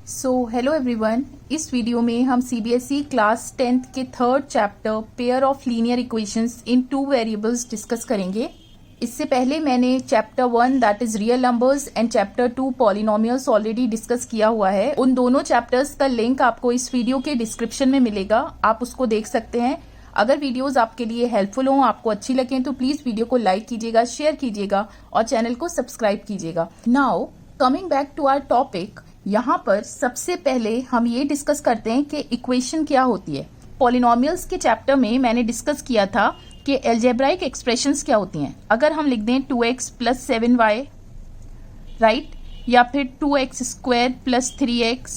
Hello everyone, इस video में हम सीबीएसई क्लास 10th के third chapter pair of linear equations in two variables discuss करेंगे। इससे पहले मैंने chapter 1 that is real numbers and chapter 2 polynomials already discuss किया हुआ है। उन दोनों चैप्टर्स का लिंक आपको इस वीडियो के डिस्क्रिप्शन में मिलेगा, आप उसको देख सकते हैं। अगर वीडियोस आपके लिए हेल्पफुल हो, आपको अच्छी लगे तो प्लीज वीडियो को लाइक कीजिएगा, शेयर कीजिएगा और चैनल को सब्सक्राइब कीजिएगा। Now coming back to our topic, यहाँ पर सबसे पहले हम ये डिस्कस करते हैं कि इक्वेशन क्या होती है। पॉलिनोमियल्स के चैप्टर में मैंने डिस्कस किया था कि अलजेब्राइक एक्सप्रेशंस क्या होती हैं। अगर हम लिख दें 2x + 7y, राइट, या फिर 2x² + 3x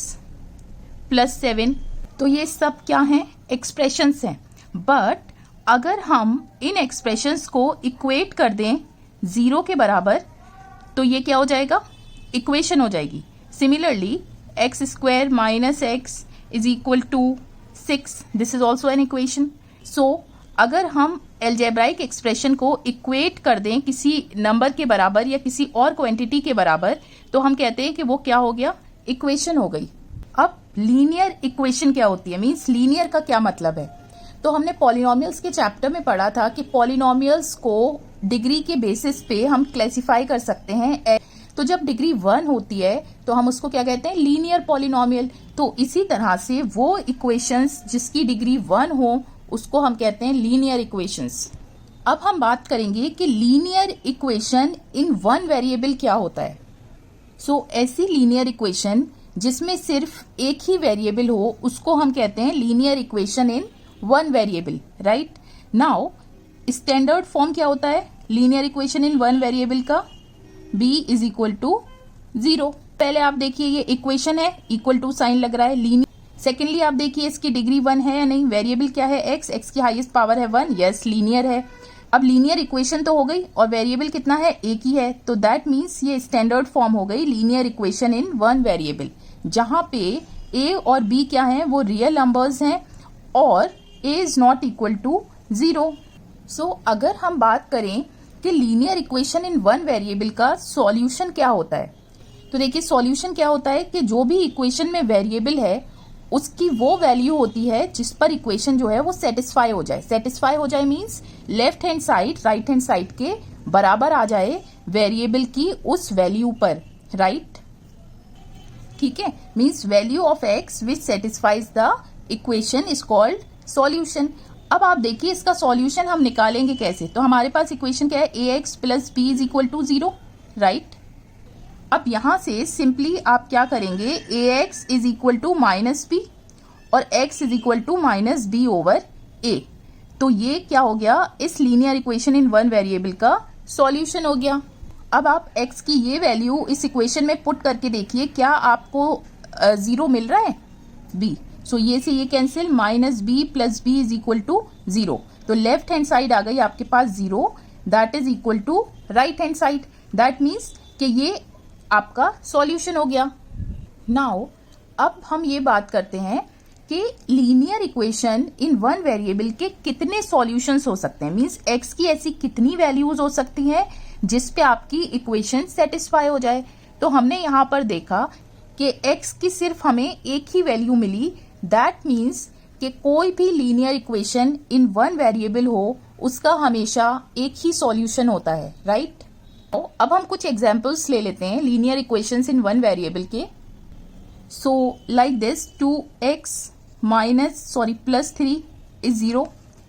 + 7, तो ये सब क्या हैं? एक्सप्रेशंस हैं। बट अगर हम इन एक्सप्रेशंस को इक्वेट कर दें 0 के बराबर, तो ये क्या हो जाएगा? इक्वेशन हो जाएगी। Similarly, x² - x = 6. This is also an equation. So, अगर हम algebraic expression को equate कर दें किसी नंबर के बराबर या किसी और क्वांटिटी के बराबर, तो हम कहते हैं कि वो क्या हो गया? इक्वेशन हो गई। अब लीनियर इक्वेशन क्या होती है, मीन्स लीनियर का क्या मतलब है? तो हमने पॉलिनोमियल्स के चैप्टर में पढ़ा था कि पॉलिनोमियल्स को डिग्री के बेसिस पे हम क्लासिफाई कर सकते हैं। तो जब डिग्री 1 होती है तो हम उसको क्या कहते हैं? Linear polynomial. तो इसी तरह से वो इक्वेशंस जिसकी डिग्री 1 हो उसको हम कहते हैं लीनियर इक्वेशंस। अब हम बात करेंगे कि linear equation in one variable क्या होता है। ऐसी लीनियर इक्वेशन जिसमें सिर्फ एक ही वेरिएबल हो उसको हम कहते हैं linear equation in one variable, right. Now standard form क्या होता है linear equation in one variable का? b = 0। पहले आप देखिए ये इक्वेशन है, इक्वल टू साइन लग रहा है, लीनियर। सेकेंडली आप देखिए इसकी डिग्री 1 है या नहीं, वेरिएबल क्या है? x की हाईएस्ट पावर है 1, यस लीनियर है। अब लीनियर इक्वेशन तो हो गई और वेरिएबल कितना है? एक ही है, तो दैट मीन्स ये स्टैंडर्ड फॉर्म हो गई linear equation in one variable, जहां पे a और b क्या है? वो रियल नंबर्स हैं और a ≠ 0। अगर हम बात करें कि linear equation in one variable का सॉल्यूशन क्या होता है, तो देखिए सॉल्यूशन क्या होता है कि जो भी इक्वेशन में वेरिएबल है उसकी वो वैल्यू होती है जिस पर इक्वेशन जो है वो सेटिस्फाई हो जाए। सेटिस्फाई हो जाए means left hand side right hand side के बराबर आ जाए वेरिएबल की उस वैल्यू पर, राइट, ठीक है। Means value of x which satisfies the equation is called solution. अब आप देखिए इसका सॉल्यूशन हम निकालेंगे कैसे। तो हमारे पास इक्वेशन क्या है? ax + b = 0, right. अब यहां से सिंपली आप क्या करेंगे? ax = -b और x = -b/a। तो ये क्या हो गया? इस linear equation in one variable का सॉल्यूशन हो गया। अब आप x की ये वैल्यू इस इक्वेशन में पुट करके देखिए, क्या आपको 0 मिल रहा है? b। ये से ये कैंसिल, -b + b = 0। तो लेफ्ट हैंड साइड आ गई आपके पास 0, that is equal to right hand side. That means कि ये आपका सॉल्यूशन हो गया। नाउ अब हम ये बात करते हैं कि linear equation in one variable के कितने सॉल्यूशंस हो सकते हैं, मीन्स x की ऐसी कितनी वैल्यूज हो सकती हैं जिस पे आपकी इक्वेशन सेटिस्फाई हो जाए। तो हमने यहाँ पर देखा कि x की सिर्फ हमें एक ही वैल्यू मिली। दैट मीन्स कि कोई भी linear equation in one variable हो उसका हमेशा एक ही सॉल्यूशन होता है, राइट। अब हम कुछ एग्जांपल्स ले लेते हैं linear equations in one variable के। Like this 2x + 3 = 0।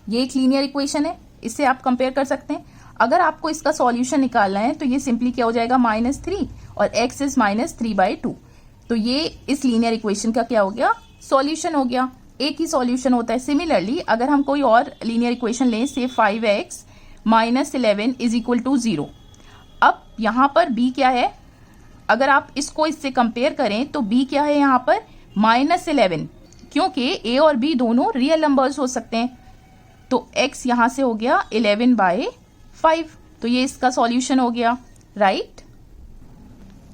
ये एक लीनियर इक्वेशन है, इससे आप कंपेयर कर सकते हैं। अगर आपको इसका सॉल्यूशन निकालना है तो ये सिंपली क्या हो जाएगा? -3 और x इज -3/2। तो ये इस लीनियर इक्वेशन का क्या हो गया? सॉल्यूशन हो गया। एक ही सॉल्यूशन होता है। सिमिलरली अगर हम कोई और लीनियर इक्वेशन लें, से 5x - 11 = 0। अब यहाँ पर b क्या है? अगर आप इसको इससे कंपेयर करें तो b क्या है यहाँ पर? -11, क्योंकि a और b दोनों रियल नंबर्स हो सकते हैं। तो x यहाँ से हो गया 11/5। तो ये इसका सॉल्यूशन हो गया, राइट।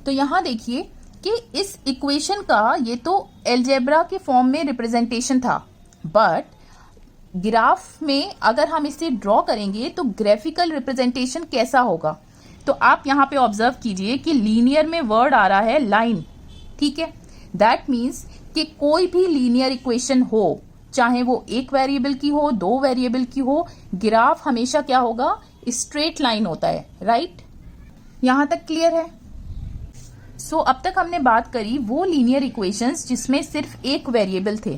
तो यहाँ देखिए कि इस इक्वेशन का ये तो अलजेब्रा के फॉर्म में रिप्रेजेंटेशन था, बट ग्राफ में अगर हम इसे ड्रॉ करेंगे तो ग्राफिकल रिप्रेजेंटेशन कैसा होगा? तो आप यहाँ पे ऑब्जर्व कीजिए कि लीनियर में वर्ड आ रहा है लाइन, ठीक है। दैट मीन्स कि कोई भी लीनियर इक्वेशन हो, चाहे वो एक वेरिएबल की हो, दो वेरिएबल की हो, ग्राफ हमेशा क्या होगा, स्ट्रेट लाइन होता है, राइट? यहां तक क्लियर है? सो अब तक हमने बात करी वो लीनियर इक्वेशंस जिसमें सिर्फ एक वेरिएबल थे।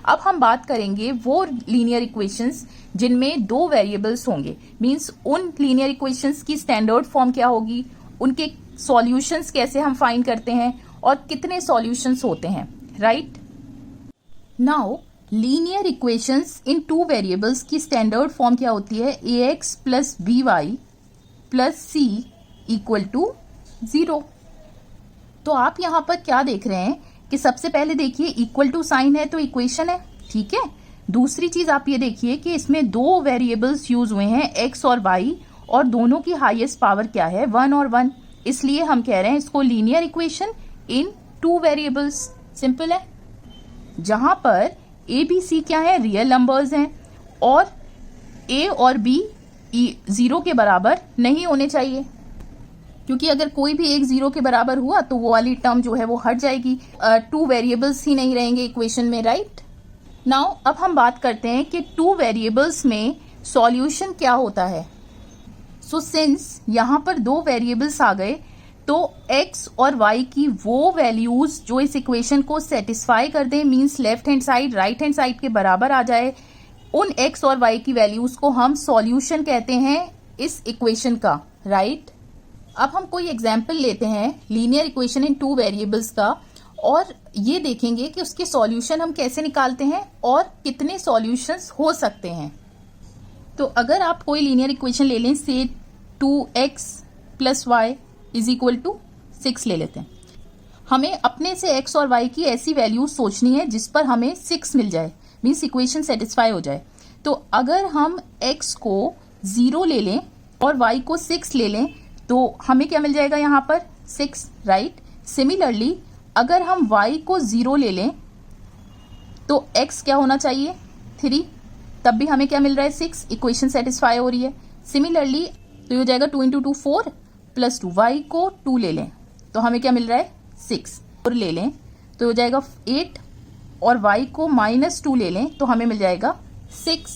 अब हम बात करेंगे वो लीनियर इक्वेशंस जिनमें दो वेरिएबल्स होंगे। मींस उन लीनियर इक्वेशंस की स्टैंडर्ड फॉर्म क्या होगी, उनके सॉल्यूशंस कैसे हम फाइंड करते हैं और कितने सॉल्यूशंस होते हैं, right? Now linear equations in two variables की स्टैंडर्ड फॉर्म क्या होती है, ax plus by plus c equal to 0। तो आप यहां पर क्या देख रहे हैं कि सबसे पहले देखिए इक्वल टू साइन है तो इक्वेशन है, ठीक है। दूसरी चीज आप ये देखिए कि इसमें दो वेरिएबल्स यूज हुए हैं x और y, और दोनों की हाईएस्ट पावर क्या है, 1 और 1, इसलिए हम कह रहे हैं इसको linear equation in two variables. Simple है। जहां पर a b c क्या है, रियल नंबर्स हैं, और a और b 0 के बराबर नहीं होने चाहिए, क्योंकि अगर कोई भी एक 0 के बराबर हुआ तो वो वाली टर्म जो है वो हट जाएगी, टू वेरिएबल्स ही नहीं रहेंगे इक्वेशन में, राइट? नाउ अब हम बात करते हैं कि टू वेरिएबल्स में सॉल्यूशन क्या होता है। सो सिंस यहाँ पर दो वेरिएबल्स आ गए तो x और y की वो वैल्यूज जो इस इक्वेशन को सेटिस्फाई कर दें, means left hand side right hand side के बराबर आ जाए, उन x और y की वैल्यूज को हम सॉल्यूशन कहते हैं इस इक्वेशन का, राइट? अब हम कोई एग्जाम्पल लेते हैं linear equation in two variables का, और ये देखेंगे कि उसके सॉल्यूशन हम कैसे निकालते हैं और कितने सॉल्यूशंस हो सकते हैं। तो अगर आप कोई लीनियर इक्वेशन ले लें, से 2x plus y is equal to 6 ले लेते हैं। हमें अपने से x और y की ऐसी वैल्यूज सोचनी है जिस पर हमें 6 मिल जाए, मीन्स इक्वेशन सेटिस्फाई हो जाए। तो अगर हम x को 0 ले लें और y को 6 ले लें तो हमें क्या मिल जाएगा, यहाँ पर 6, राइट? सिमिलरली अगर हम y को 0 ले लें तो x क्या होना चाहिए, 3, तब भी हमें क्या मिल रहा है, 6, इक्वेशन सेटिस्फाई हो रही है। सिमिलरली तो ये हो जाएगा 2 × 2 4 प्लस 2, y को 2 ले लें तो हमें क्या मिल रहा है, 6, और ले लें तो हो जाएगा 8, और y को -2 ले लें तो हमें मिल जाएगा 6।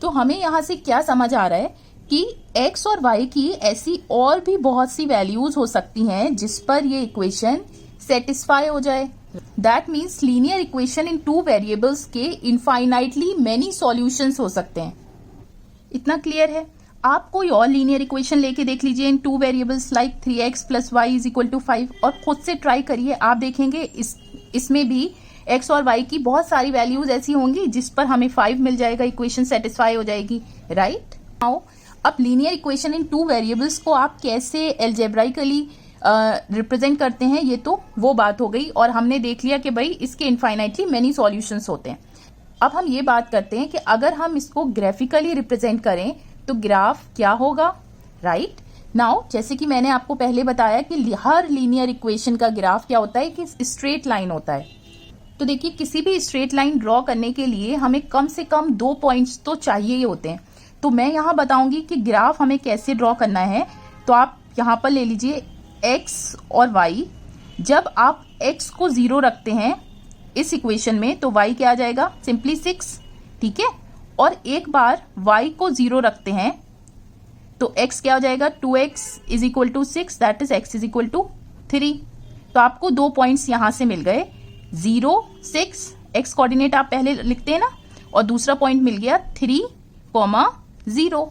तो हमें यहाँ से क्या समझ आ रहा है कि x और y की ऐसी और भी बहुत सी वैल्यूज हो सकती हैं जिस पर ये इक्वेशन सेटिस्फाई हो जाए। That means linear equation in two variables के इनफाइनाइटली मेनी सॉल्यूशंस हो सकते हैं। इतना क्लियर है? आप कोई और लीनियर इक्वेशन लेके देख लीजिए in two variables like 3x plus y is equal to 5, और खुद से ट्राई करिए, आप देखेंगे इसमें भी x और y की बहुत सारी वैल्यूज ऐसी होंगी जिस पर हमें 5 मिल जाएगा, इक्वेशन सेटिस्फाई हो जाएगी, राइट? नाउ अब linear equation in two variables को आप कैसे एल्जेब्राइकली रिप्रेजेंट करते हैं, ये तो वो बात हो गई, और हमने देख लिया कि भाई इसके इनफाइनाइटली मेनी सॉल्यूशंस होते हैं। अब हम ये बात करते हैं कि अगर हम इसको ग्राफिकली रिप्रेजेंट करें तो ग्राफ क्या होगा, राइट? नाउ जैसे कि मैंने आपको पहले बताया कि हर लीनियर इक्वेशन का ग्राफ क्या होता है कि स्ट्रेट लाइन होता है। तो देखिए किसी भी स्ट्रेट लाइन ड्रॉ करने के लिए हमें कम से कम 2 पॉइंट्स तो चाहिए ही होते हैं। तो मैं यहाँ बताऊंगी कि ग्राफ हमें कैसे ड्रॉ करना है। तो आप यहाँ पर ले लीजिए x और y। जब आप x को 0 रखते हैं इस इक्वेशन में तो y क्या आ जाएगा, सिंपली 6, ठीक है? और एक बार y को 0 रखते हैं तो x क्या हो जाएगा, 2x is equal to 6, that is x is equal to 3। तो आपको 2 पॉइंट्स यहां से मिल गए, 0, 6, x कोऑर्डिनेट आप पहले लिखते हैं ना, और दूसरा पॉइंट मिल गया 3, 0।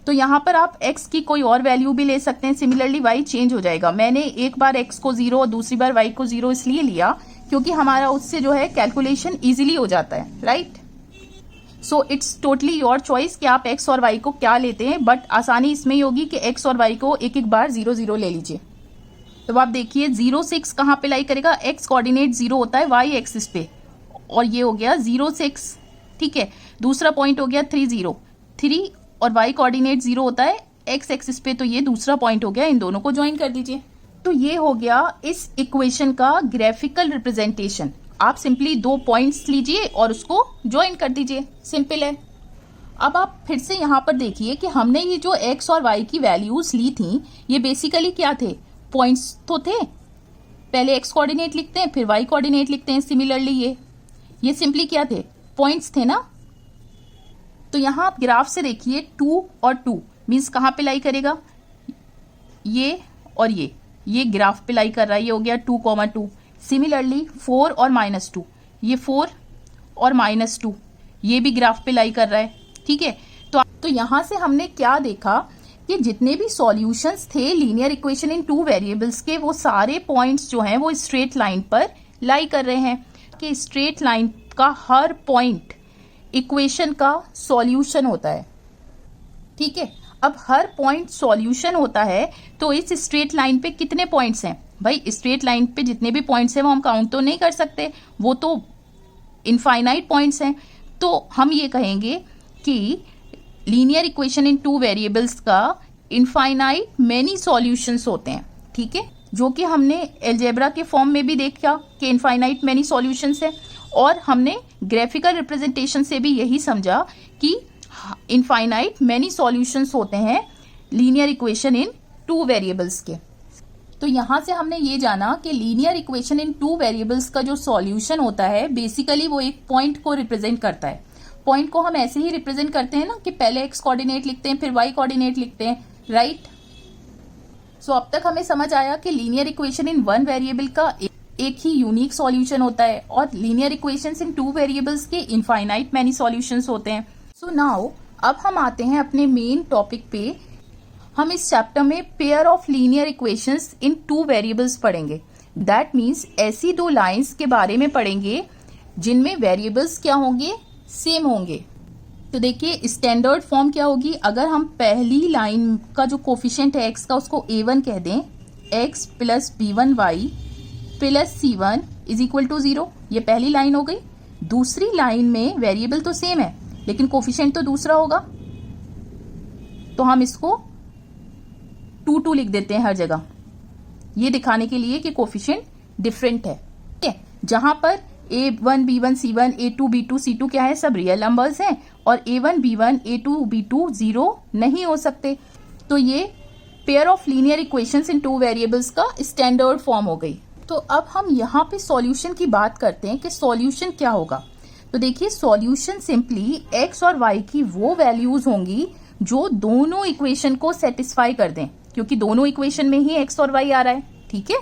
तो यहाँ पर आप x की कोई और वैल्यू भी ले सकते हैं। सिमिलरली y चेंज हो जाएगा। मैंने एक बार x को 0 और दूसरी बार y को 0 इसलिए लिया क्योंकि हमारा उससे जो है कैलकुलेशन इजीली हो जाता है, right? So it's totally your choice कि आप x और y को क्या लेते हैं, बट आसानी इसमें ही होगी कि x और y को एक एक बार 0, 0 ले लीजिए। तो आप देखिए 0, 6 कहाँ पे लाई करेगा, x कोऑर्डिनेट 0 होता है y एक्सिस पे, और ये हो गया 0, 6, ठीक है? दूसरा पॉइंट हो गया 3, 0, 3, और y कोऑर्डिनेट 0 होता है x एक्सिस पे, तो ये दूसरा पॉइंट हो गया। इन दोनों को ज्वाइन कर दीजिए। तो ये हो गया इस इक्वेशन का ग्राफिकल रिप्रेजेंटेशन। आप सिंपली 2 पॉइंट्स लीजिए और उसको ज्वाइन कर दीजिए, सिंपल है। अब आप फिर से यहाँ पर देखिए कि हमने ये जो x और y की वैल्यूज ली थी ये बेसिकली क्या थे, पॉइंट्स तो थे, पहले एक्स कोऑर्डिनेट लिखते हैं फिर वाई कोऑर्डिनेट लिखते हैं। सिमिलरली ये सिंपली क्या थे, पॉइंट्स थे ना। तो यहां आप ग्राफ से देखिए 2 और 2 मीन्स कहां पे लाई करेगा, ये और ये ग्राफ पे लाई कर रहा है, ये हो गया 2,2। सिमिलरली 4 और -2, ये 4 और -2 ये भी ग्राफ पे लाई कर रहा है, ठीक है। तो यहां से हमने क्या देखा कि जितने भी सॉल्यूशंस थे लीनियर इक्वेशन इन 2 वेरिएबल्स के, वो सारे पॉइंट्स जो हैं वो स्ट्रेट लाइन पर लाई कर रहे हैं। कि स्ट्रेट लाइन का हर पॉइंट इक्वेशन का सॉल्यूशन होता है, ठीक है। अब हर पॉइंट सॉल्यूशन होता है तो इस स्ट्रेट लाइन पे कितने पॉइंट्स हैं भाई, स्ट्रेट लाइन पे जितने भी पॉइंट्स हैं वो हम काउंट तो नहीं कर सकते, वो तो इनफाइनाइट पॉइंट्स हैं। तो हम ये कहेंगे कि लीनियर इक्वेशन इन 2 वेरिएबल्स का इनफाइनाइट मेनी सॉल्यूशंस होते हैं, ठीक है। जो कि हमने अलजेब्रा के फॉर्म में भी देखा कि इनफाइनाइट मेनी सॉल्यूशंस है, और हमने ग्राफिकल रिप्रेजेंटेशन से भी यही समझा कि इनफाइनाइट मेनी सॉल्यूशंस होते हैं लीनियर इक्वेशन इन 2 वेरिएबल्स के। तो यहां से हमने ये जाना कि लीनियर इक्वेशन इन 2 वेरिएबल्स का जो सॉल्यूशन होता है बेसिकली वो एक पॉइंट को रिप्रेजेंट करता है। पॉइंट को हम ऐसे ही रिप्रेजेंट करते हैं ना कि पहले एक्स कोऑर्डिनेट लिखते हैं फिर वाई कोऑर्डिनेट लिखते हैं, राइट। सो अब तक हमें समझ आया कि लीनियर इक्वेशन इन 1 वेरिएबल का एक ही यूनिक सॉल्यूशन होता है और लीनियर इक्वेशंस इन 2 वेरिएबल्स के इनफाइनाइट मैनी सॉल्यूशंस होते हैं। सो नाउ अब हम आते हैं अपने मेन टॉपिक पे। हम इस चैप्टर में pair of linear equations in 2 variables पढ़ेंगे। दैट मीन्स ऐसी 2 लाइंस के बारे में पढ़ेंगे जिनमें वेरिएबल्स क्या होंगे, सेम होंगे। तो देखिए स्टैंडर्ड फॉर्म क्या होगी, अगर हम पहली लाइन का जो कोफिशिएंट है x का उसको a1 कह दें, x plus b1y plus c1 is equal to 0, ये पहली लाइन हो गई। दूसरी लाइन में वेरिएबल तो सेम है लेकिन कोफिशिएंट तो दूसरा होगा, तो हम इसको 2 लिख देते हैं हर जगह, ये दिखाने के लिए कि कोफिशिएंट डिफरेंट है, ठीक है। जहां पर a1 b1 c1 a2 b2 c2 क्या है, सब रियल नंबर्स हैं, और a1 b1 a2 b2 0 नहीं हो सकते। तो ये pair of linear equations in 2 variables का स्टैंडर्ड फॉर्म हो गई। तो अब हम यहाँ पे सॉल्यूशन की बात करते हैं कि सॉल्यूशन क्या होगा। तो देखिए सॉल्यूशन सिंपली x और y की वो वैल्यूज होंगी जो दोनों इक्वेशन को सेटिस्फाई कर दें, क्योंकि दोनों इक्वेशन में ही x और y आ रहा है, ठीक है।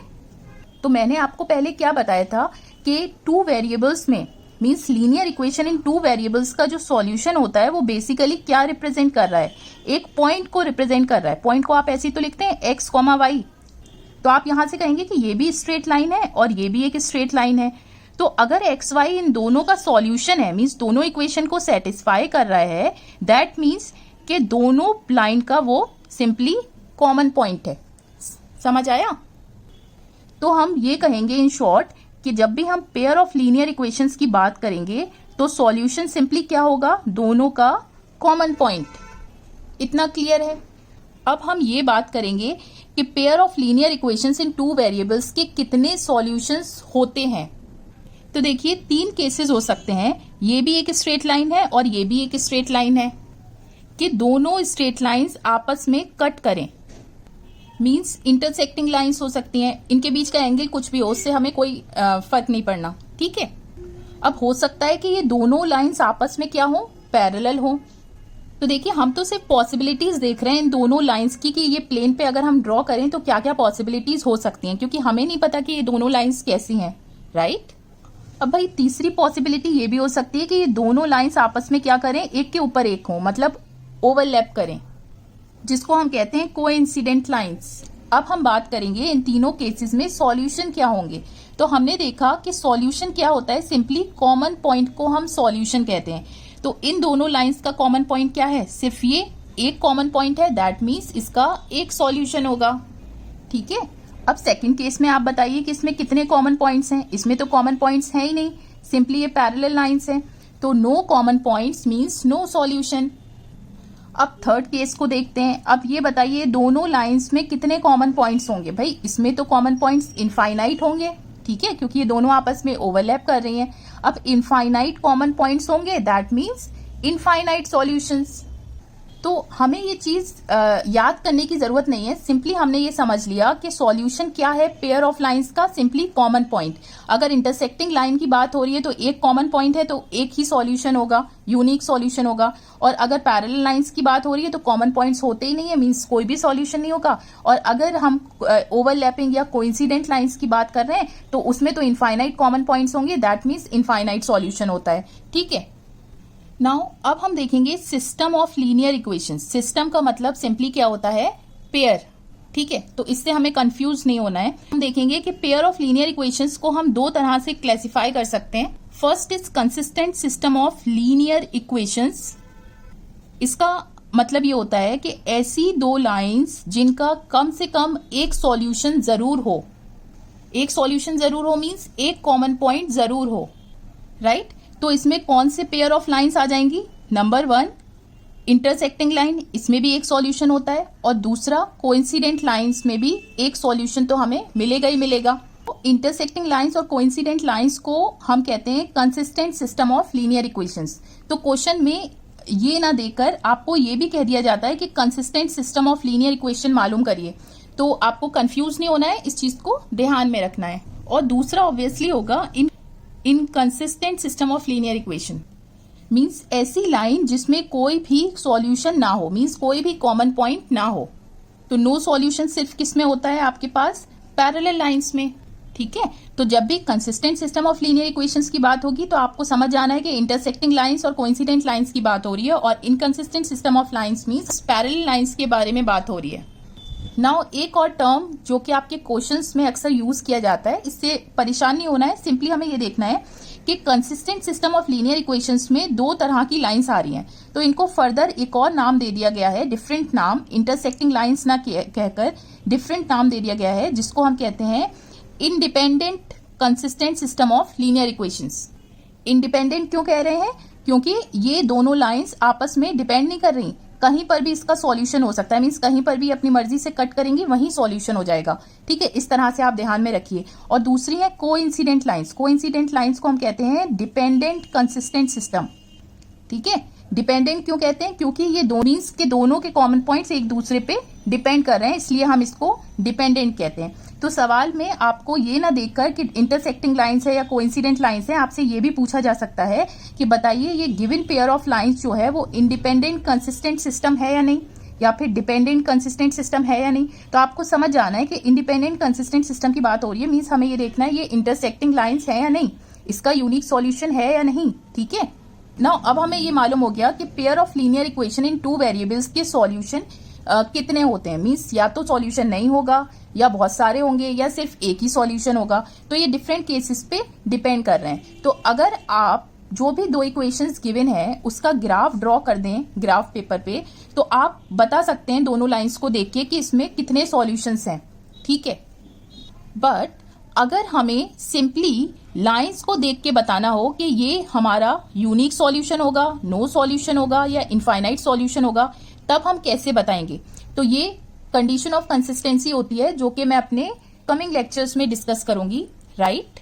तो मैंने आपको पहले क्या बताया था कि 2 वेरिएबल्स में means linear equation in 2 variables का जो सॉल्यूशन होता है वो बेसिकली क्या रिप्रेजेंट कर रहा है, एक पॉइंट को रिप्रेजेंट कर रहा है। पॉइंट को आप ऐसे ही तो लिखते हैं x, y, तो आप यहां से कहेंगे कि ये भी स्ट्रेट लाइन है और ये भी एक स्ट्रेट लाइन है। तो अगर एक्स वाई इन दोनों का सॉल्यूशन है मींस दोनों इक्वेशन को सेटिस्फाई कर रहा है, दैट मींस कि दोनों लाइन का वो सिंपली कॉमन पॉइंट है। समझ आया? तो हम ये कहेंगे इन शॉर्ट कि जब भी हम पेयर ऑफ लीनियर इक्वेशंस की बात करेंगे तो सॉल्यूशन सिंपली क्या होगा, दोनों का कॉमन पॉइंट। इतना क्लियर है? अब हम ये बात करेंगे कि pair of linear equations in 2 variables के कितने सॉल्यूशंस होते हैं। तो देखिए 3 केसेस हो सकते हैं, ये भी एक स्ट्रेट लाइन है और ये भी एक स्ट्रेट लाइन है, कि दोनों स्ट्रेट लाइंस आपस में कट करें, मींस इंटरसेक्टिंग लाइंस हो सकती हैं, इनके बीच का एंगल कुछ भी हो उससे हमें कोई फर्क नहीं पड़ना, ठीक है। अब हो सकता है कि ये दोनों लाइंस आपस में क्या हो, पैरेलल हो। तो देखिए हम तो सिर्फ पॉसिबिलिटीज देख रहे हैं इन दोनों लाइंस की कि ये प्लेन पे अगर हम ड्रॉ करें तो क्या क्या पॉसिबिलिटीज हो सकती हैं, क्योंकि हमें नहीं पता कि ये दोनों लाइंस कैसी हैं, राइट। अब भाई तीसरी पॉसिबिलिटी ये भी हो सकती है कि ये दोनों लाइंस आपस में क्या करें, एक के ऊपर एक हो, मतलब ओवरलैप करें, जिसको हम कहते हैं कोइंसिडेंट लाइंस। अब हम बात करेंगे इन तीनों केसेस में सॉल्यूशन क्या होंगे। तो हमने देखा कि सॉल्यूशन क्या होता है, सिंपली कॉमन पॉइंट को हम सॉल्यूशन कहते हैं। तो इन दोनों लाइंस का कॉमन पॉइंट क्या है, सिर्फ ये एक कॉमन पॉइंट है, दैट मीन्स इसका एक सॉल्यूशन होगा, ठीक है। अब सेकंड केस में आप बताइए कि इसमें कितने कॉमन पॉइंट्स हैं। इसमें तो कॉमन पॉइंट्स हैं ही नहीं, सिंपली ये पैरेलल लाइंस हैं, तो no common points means no solution. अब थर्ड केस को देखते हैं। अब ये बताइए दोनों लाइंस में कितने कॉमन पॉइंट्स होंगे। भाई इसमें तो कॉमन पॉइंट्स इनफाइनाइट होंगे, ठीक है, क्योंकि ये दोनों आपस में ओवरलैप कर रही हैं। अब इनफाइनाइट कॉमन पॉइंट्स होंगे, दैट मीन्स इनफाइनाइट सॉल्यूशंस। तो हमें ये चीज याद करने की जरूरत नहीं है, सिंपली हमने ये समझ लिया कि सॉल्यूशन क्या है पेयर ऑफ लाइंस का, सिंपली कॉमन पॉइंट। अगर इंटरसेक्टिंग लाइन की बात हो रही है तो एक कॉमन पॉइंट है तो एक ही सॉल्यूशन होगा, यूनिक सॉल्यूशन होगा। और अगर पैरेलल लाइंस की बात हो रही है तो कॉमन पॉइंट्स होते ही नहीं है, मींस कोई भी सॉल्यूशन नहीं होगा। और अगर हम ओवरलैपिंग या कोइंसिडेंट लाइंस की बात कर रहे हैं तो उसमें तो इनफाइनाइट कॉमन पॉइंट्स होंगे, दैट मीन्स इनफाइनाइट सॉल्यूशन होता है। ठीक है, नाउ अब हम देखेंगे system of linear equations. System का मतलब सिंपली क्या होता है, पेयर। ठीक है, तो इससे हमें कंफ्यूज नहीं होना है। हम देखेंगे कि पेयर ऑफ लीनियर इक्वेशंस को हम दो तरह से क्लासिफाई कर सकते हैं। First is consistent system of linear equations. इसका मतलब ये होता है कि ऐसी दो लाइंस जिनका कम से कम एक सॉल्यूशन जरूर हो। एक सॉल्यूशन जरूर हो मींस एक कॉमन पॉइंट जरूर हो, राइट? तो इसमें कौन से पेयर ऑफ लाइंस आ जाएंगी? नंबर 1 इंटरसेक्टिंग लाइन, इसमें भी एक सॉल्यूशन होता है। और दूसरा कोइंसिडेंट लाइंस में भी एक सॉल्यूशन तो हमें मिलेगा ही मिलेगा। तो इंटरसेक्टिंग लाइंस और कोइंसिडेंट लाइंस को हम कहते हैं consistent system of linear equations. तो क्वेश्चन में ये ना देकर आपको ये भी कह दिया जाता है कि consistent system of linear equation मालूम करिए, तो आपको कंफ्यूज नहीं होना है, इस चीज को ध्यान में रखना है। और दूसरा ऑब्वियसली होगा inconsistent system of linear equation, means ऐसी लाइन जिसमें कोई भी सॉल्यूशन ना हो, मींस कोई भी कॉमन पॉइंट ना हो। तो नो सॉल्यूशन सिर्फ किस में होता है आपके पास? पैरेलल लाइंस में। ठीक है, तो जब भी consistent system of linear equations की बात होगी तो आपको समझ आना है कि इंटरसेक्टिंग लाइंस और कोइंसिडेंट लाइंस की बात हो रही है, और inconsistent system of lines means parallel lines के बारे में बात हो रही है। नाउ एक और टर्म जो कि आपके क्वेश्चंस में अक्सर यूज किया जाता है, इससे परेशान नहीं होना है, सिंपली हमें ये देखना है कि consistent system of linear equations में दो तरह की लाइंस आ रही हैं, तो इनको फर्दर एक और नाम दे दिया गया है, डिफरेंट नाम, इंटरसेक्टिंग लाइंस ना कहकर डिफरेंट नाम दे दिया गया है, जिसको हम कहते हैं independent consistent system of linear equations. Independent क्यों कह रहे हैं? क्योंकि ये दोनों लाइंस आपस में डिपेंड नहीं कर रही, कहीं पर भी इसका सॉल्यूशन हो सकता है, मींस कहीं पर भी अपनी मर्जी से कट करेंगे वहीं सॉल्यूशन हो जाएगा। ठीक है, इस तरह से आप ध्यान में रखिए। और दूसरी है कोइंसिडेंट लाइंस। कोइंसिडेंट लाइंस को हम कहते हैं डिपेंडेंट कंसिस्टेंट सिस्टम। ठीक है, डिपेंडेंट क्यों कहते हैं? क्योंकि ये दो मींस के दोनों के कॉमन पॉइंट्स एक दूसरे पे डिपेंड कर रहे हैं, इसलिए हम इसको डिपेंडेंट कहते हैं। तो सवाल में आपको ये ना देखकर कि इंटरसेक्टिंग लाइंस है या कोइंसिडेंट लाइंस है, आपसे ये भी पूछा जा सकता है कि बताइए ये गिवन पेयर ऑफ लाइंस जो है वो इंडिपेंडेंट कंसिस्टेंट सिस्टम है या नहीं, या फिर डिपेंडेंट कंसिस्टेंट सिस्टम है या नहीं। तो आपको समझ जाना है कि इंडिपेंडेंट कंसिस्टेंट सिस्टम की बात हो रही है, मींस हमें ये देखना है ये इंटरसेक्टिंग लाइंस है या नहीं, इसका यूनिक सॉल्यूशन है या नहीं। ठीक है, नाउ अब हमें ये मालूम हो गया कि pair of linear equation in two variables के सॉल्यूशन कितने होते हैं, मींस या तो सॉल्यूशन नहीं होगा, या बहुत सारे होंगे, या सिर्फ एक ही सॉल्यूशन होगा। तो ये डिफरेंट केसेस पे डिपेंड कर रहे हैं। तो अगर आप जो भी दो इक्वेशंस गिवन है उसका ग्राफ ड्रॉ कर दें ग्राफ पेपर पे, तो आप बता सकते हैं दोनों लाइंस को देख के कि इसमें कितने सॉल्यूशंस हैं। ठीक है, बट अगर हमें सिंपली लाइंस को देख के बताना हो कि ये हमारा यूनिक सॉल्यूशन होगा, नो सॉल्यूशन होगा, या इनफाइनाइट सॉल्यूशन होगा, तब हम कैसे बताएंगे? तो ये कंडीशन ऑफ कंसिस्टेंसी होती है जो कि मैं अपने कमिंग लेक्चर्स में डिस्कस करूंगी, राइट?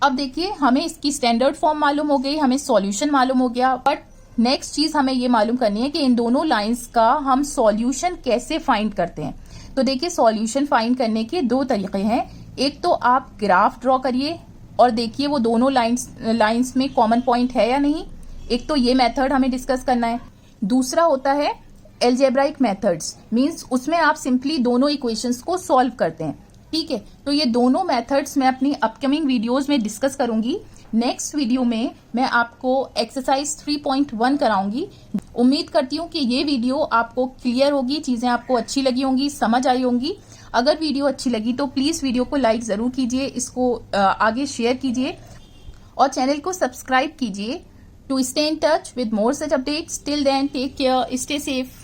अब देखिए, हमें इसकी स्टैंडर्ड फॉर्म मालूम हो गई, हमें सॉल्यूशन मालूम हो गया, बट नेक्स्ट चीज हमें ये मालूम करनी है कि इन दोनों लाइंस का हम सॉल्यूशन कैसे फाइंड करते हैं। तो देखिए, सॉल्यूशन फाइंड करने के दो तरीके हैं। एक तो आप ग्राफ ड्रॉ करिए और देखिए वो दोनों लाइंस में कॉमन पॉइंट है या नहीं। एक तो ये मेथड हमें डिस्कस करना है। दूसरा होता है एल्जेब्राइक मेथड्स, मींस उसमें आप सिंपली दोनों इक्वेशंस को सॉल्व करते हैं। ठीक है, तो ये दोनों मेथड्स मैं अपनी अपकमिंग वीडियोस में डिस्कस करूंगी। नेक्स्ट वीडियो में मैं आपको एक्सरसाइज 3.1 कराऊंगी। उम्मीद करती हूँ कि ये वीडियो आपको क्लियर होगी, चीजें आपको अच्छी लगी होंगी, समझ आई होंगी। अगर वीडियो अच्छी लगी तो प्लीज वीडियो को लाइक जरूर कीजिए, इसको आगे शेयर कीजिए और चैनल को सब्सक्राइब कीजिए to stay in touch with more such updates. Till then, take care, stay safe.